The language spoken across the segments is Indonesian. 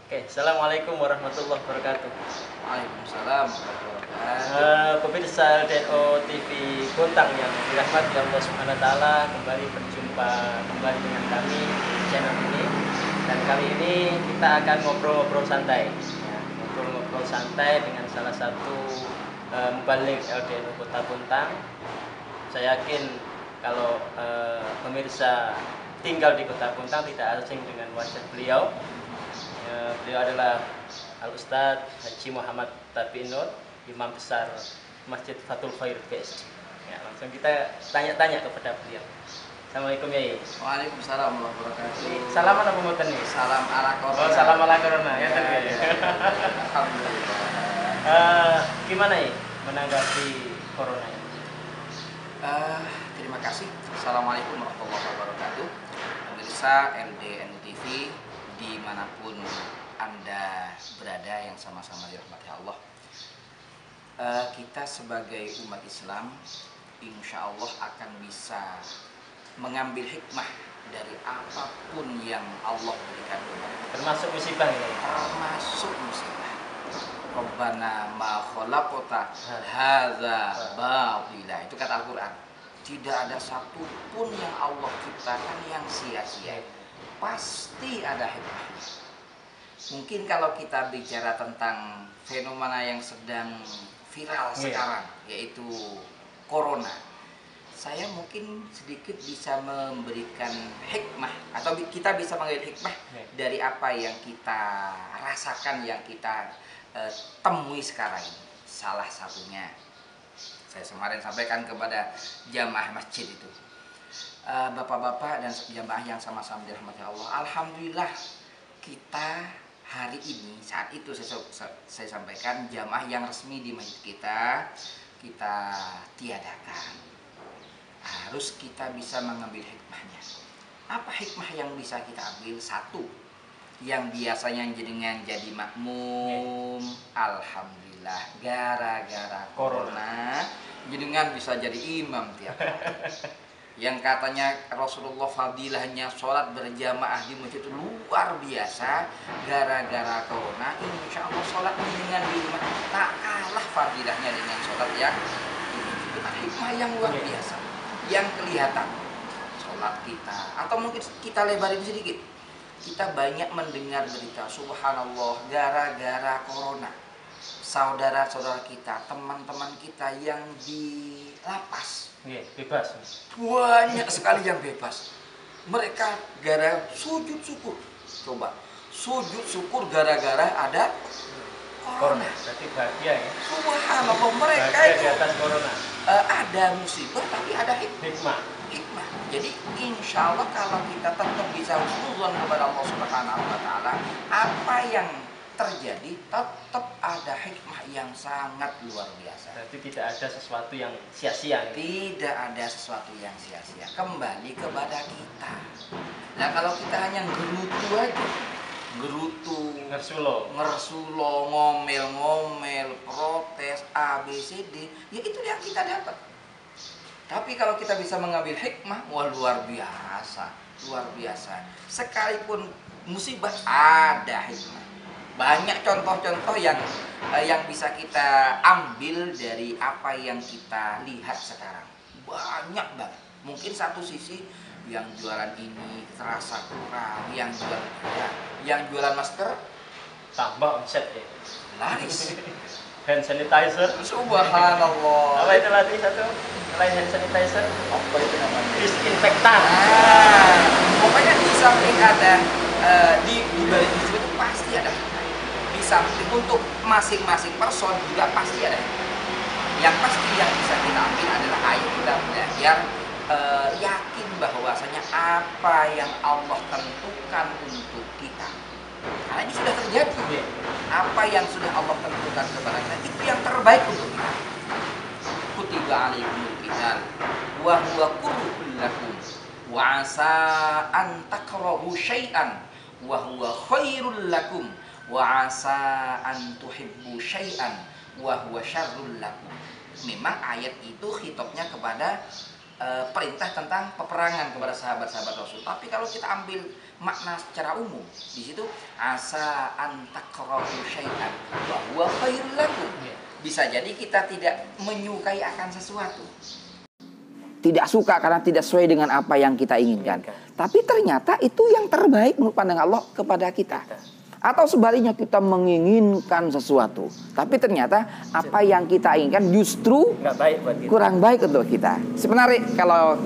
Oke, assalamualaikum warahmatullahi wabarakatuh. Waalaikumsalam warahmatullahi wabarakatuh. Pemirsa LDNO TV Gontang yang dirahmati Allah Subhanahu Wa Taala, kembali berjumpa kembali dengan kami di channel ini. Dan kali ini kita akan ngobrol-ngobrol santai, ya, ngobrol-ngobrol santai dengan salah satu mubalik LDNO Kota Gontang. Saya yakin kalau pemirsa tinggal di Kota Gontang tidak asing dengan wajah beliau. Beliau adalah Al-Ustadz Haji Muhammad Tabi Nur, Imam Besar Masjid Fathul Khair PSG. Ya, langsung kita tanya-tanya kepada beliau. Assalamualaikum Yai. Waalaikumsalam warahmatullahi wabarakatuh. Salam apa mboten nih? Salam ala corona. Oh, salam ala corona ya kan ya. Alhamdulillah. Gimana ya menanggapi corona ini? Terima kasih. Assalamualaikum warahmatullahi wabarakatuh. Pemirsa LDNU TV dimanapun Anda berada yang sama-sama dirahmati Allah. Kita sebagai umat Islam insya Allah akan bisa mengambil hikmah dari apapun yang Allah berikan kepada kita. Termasuk musibah ini. Termasuk musibah. Rabbana ma khalaqta hadza batila. Itu kata Al-Qur'an. Tidak ada satupun yang Allah ciptakan yang sia-sia. Pasti ada hikmahnya. Mungkin kalau kita bicara tentang fenomena yang sedang viral sekarang, yaitu corona, saya mungkin sedikit bisa memberikan hikmah atau kita bisa mengambil hikmah dari apa yang kita rasakan, yang kita temui sekarang ini. Salah satunya saya kemarin sampaikan kepada jamaah masjid itu, bapak-bapak dan jamaah yang sama-sama dirahmati Allah. Alhamdulillah kita hari ini, saat itu saya sampaikan, jamaah yang resmi di masjid kita tiadakan. Harus kita bisa mengambil hikmahnya. Apa hikmah yang bisa kita ambil? Satu, yang biasanya jenengan jadi makmum, alhamdulillah gara-gara corona jenengan bisa jadi imam tiap hari. Yang katanya Rasulullah fadilahnya sholat berjamaah di masjid itu luar biasa, gara-gara corona insya Allah sholat dengan di rumah tak kalah fadilahnya dengan sholat yang itu kan hikmah yang luar biasa yang kelihatan. Sholat kita, atau mungkin kita lebarin sedikit, kita banyak mendengar berita subhanallah gara-gara corona saudara-saudara kita, teman-teman kita yang di lapas Bebas. banyak sekali yang bebas. Mereka gara sujud syukur. Coba sujud syukur gara-gara ada corona. Berarti bahagia ya. Subhanallah, mereka Bahagia itu di atas corona. ada musibah tapi ada Hikmah. hikmah. Jadi insya Allah kalau kita tetap bisa husnuzon kepada Allah Subhanahu Wa Taala, apa yang terjadi tetap ada hikmah yang sangat luar biasa. Berarti tidak ada sesuatu yang sia-sia. Tidak ada sesuatu yang sia-sia. Kembali kepada kita. Nah kalau kita hanya gerutu aja, gerutu, ngersulo, ngomel-ngomel, protes, A, B, C, D, ya itu yang kita dapat. Tapi kalau kita bisa mengambil hikmah, wah luar biasa, luar biasa. Sekalipun musibah ada hikmah. Banyak contoh-contoh yang bisa kita ambil dari apa yang kita lihat sekarang. Banyak banget. Mungkin satu sisi yang jualan ini terasa kurang, yang jualan masker Tambah omset ya. laris. Hand sanitizer. Subhanallah. Apa itu lagi satu? Selain hand sanitizer, Apa itu namanya? disinfektan. Pokoknya di samping ada di balik itu pasti ada. Di samping untuk masing-masing person juga pasti ada. Yang pasti yang bisa kita ambil adalah ayo kita belajar yakin bahwasanya apa yang Allah tentukan untuk kita, karena ini sudah terjadi. Apa yang sudah Allah tentukan kepada kita itu yang terbaik untuk kita. Kutiba alaikumul qital wa huwa kurhun lakum wa asa an takrahu syai'an wa huwa khairul lakum wa asa an tuhibbu syai'an wa huwa syarrul lakum. Memang ayat itu khitabnya kepada perintah tentang peperangan kepada sahabat-sahabat Rasul. Tapi kalau kita ambil makna secara umum, di situ asa antakrahu syai'an wa huwa khairul lakum. Bisa jadi kita tidak menyukai akan sesuatu, tidak suka karena tidak sesuai dengan apa yang kita inginkan. Tapi ternyata itu yang terbaik menurut pandangan Allah kepada kita. Atau sebaliknya kita menginginkan sesuatu, tapi ternyata apa yang kita inginkan justru kurang baik untuk kita. Sebenarnya kalau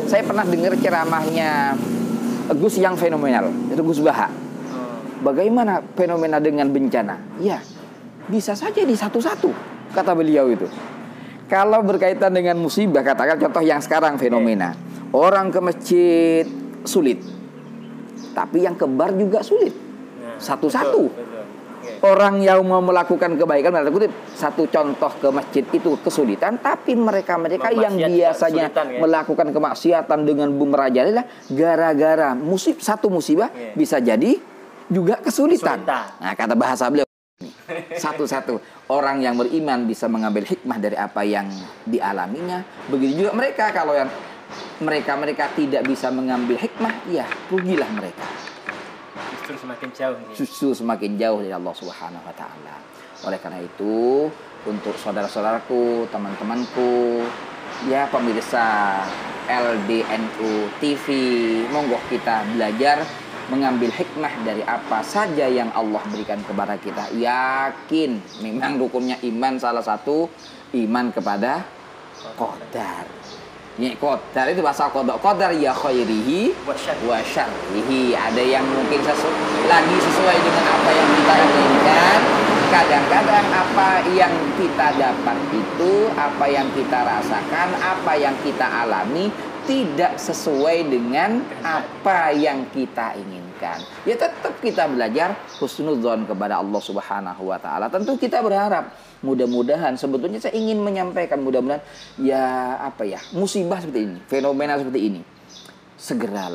saya pernah dengar ceramahnya Gus yang fenomenal, itu Gus Baha. Bagaimana fenomena dengan bencana? Ya, bisa saja di satu-satu, kata beliau itu. Kalau berkaitan dengan musibah, katakan contoh yang sekarang fenomena. Orang ke masjid sulit, tapi yang kebar juga sulit. Satu-satu. Orang yang mau melakukan kebaikan, satu contoh ke masjid itu kesulitan, tapi mereka-mereka yang biasanya melakukan kemaksiatan dengan merajalela, gara-gara satu musibah bisa jadi juga kesulitan. Nah, kata bahasa beliau, satu-satu orang yang beriman bisa mengambil hikmah dari apa yang dialaminya. Begitu juga mereka, kalau yang mereka tidak bisa mengambil hikmah, ya rugilah mereka. Justru semakin jauh dari Allah Subhanahu wa taala. Oleh karena itu, untuk saudara-saudaraku, teman-temanku, ya pemirsa LDNU TV, monggo kita belajar mengambil hikmah dari apa saja yang Allah berikan kepada kita. Yakin memang rukunnya iman salah satu iman kepada qadar. Ya, qadar itu bahasa qadar ya khairihi wa syarrihi. Ada yang mungkin lagi sesuai dengan apa yang kita inginkan. Kadang-kadang apa yang kita dapat itu, apa yang kita rasakan, apa yang kita alami tidak sesuai dengan apa yang kita inginkan. Ya tetap kita belajar husnudzon kepada Allah Subhanahu wa taala. Tentu kita berharap mudah-mudahan, sebetulnya saya ingin menyampaikan mudah-mudahan musibah seperti ini, fenomena seperti ini segera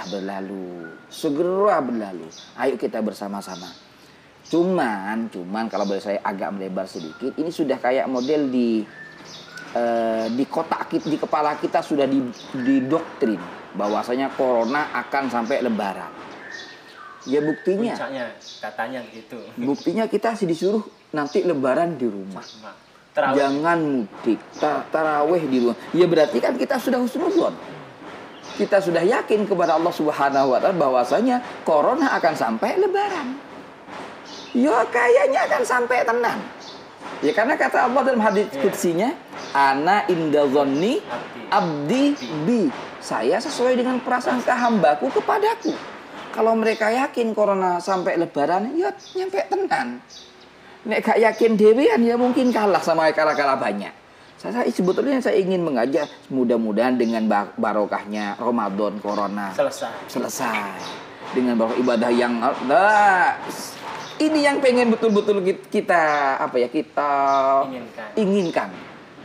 berlalu. Ayo kita bersama-sama. Cuman kalau boleh saya agak melebar sedikit, ini sudah kayak model di kotak di kepala kita sudah didoktrin bahwasanya corona akan sampai lebaran. Ya buktinya, katanya gitu. Buktinya kita disuruh nanti lebaran di rumah. Jangan mudik, tarawih di rumah. Ya berarti kan kita sudah husnudzon. Kita sudah yakin kepada Allah Subhanahu wa taala bahwasanya corona akan sampai lebaran. Ya kayaknya akan sampai tenang. Ya karena kata Allah dalam hadits qudsinya, ana inda dzanni abdi bi. Saya sesuai dengan prasangka hambaku kepadaku. Kalau mereka yakin corona sampai lebaran, ya nyampe tenan. Nek gak yakin dewean, ya mungkin kalah sama kalah banyak. Sebetulnya saya ingin mengajak, mudah-mudahan dengan barokahnya Ramadan corona selesai. Dengan barokah ibadah yang ini yang pengen betul-betul kita inginkan.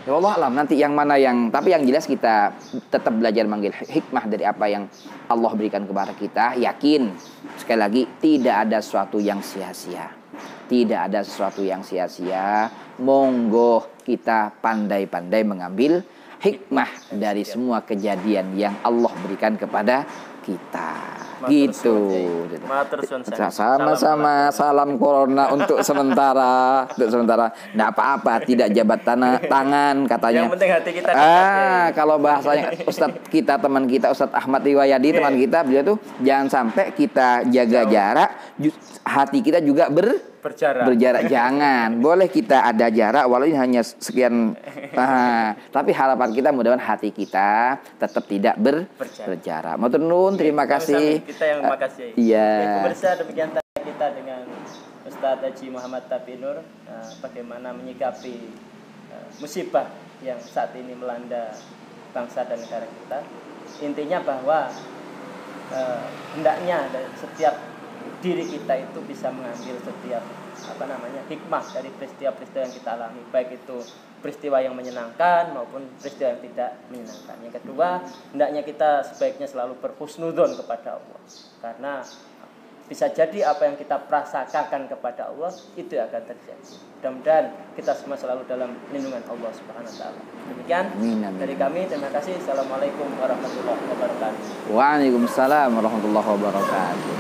Ya Allah alam nanti yang mana tapi yang jelas kita tetap belajar manggil hikmah dari apa yang Allah berikan kepada kita. Yakin sekali lagi tidak ada sesuatu yang sia-sia. Tidak ada sesuatu yang sia-sia. Monggo kita pandai-pandai mengambil hikmah dari semua kejadian yang Allah berikan kepada kita. Gitu. Sama-sama salam corona untuk sementara. Nggak apa-apa, tidak jabat tangan katanya. Yang penting hati kita kalau bahasanya teman kita Ustadz Ahmad Riwayadi, teman kita, beliau tuh jangan sampai kita jaga jarak, hati kita juga berjarak. Jangan. Boleh kita ada jarak walaupun hanya sekian. Tapi harapan kita mudah-mudahan hati kita tetap tidak berjarak. Matur nuwun, terima kasih. Kita yang makasih. Iya. Pemirsa, demikian tadi kita dengan Ustadz Haji Muhammad Taufiq Nur, bagaimana menyikapi musibah yang saat ini melanda bangsa dan negara kita. Intinya bahwa hendaknya setiap diri kita itu bisa mengambil setiap hikmah dari peristiwa-peristiwa yang kita alami, baik itu peristiwa yang menyenangkan maupun peristiwa yang tidak menyenangkan. Yang kedua, hendaknya kita sebaiknya selalu berhusnudzon kepada Allah, karena bisa jadi apa yang kita prasangkakan kepada Allah itu akan terjadi. Mudah-mudahan kita semua selalu dalam lindungan Allah Subhanahu wa taala. Demikian dari kami, terima kasih. Assalamualaikum warahmatullahi wabarakatuh. Waalaikumsalam warahmatullahi wabarakatuh.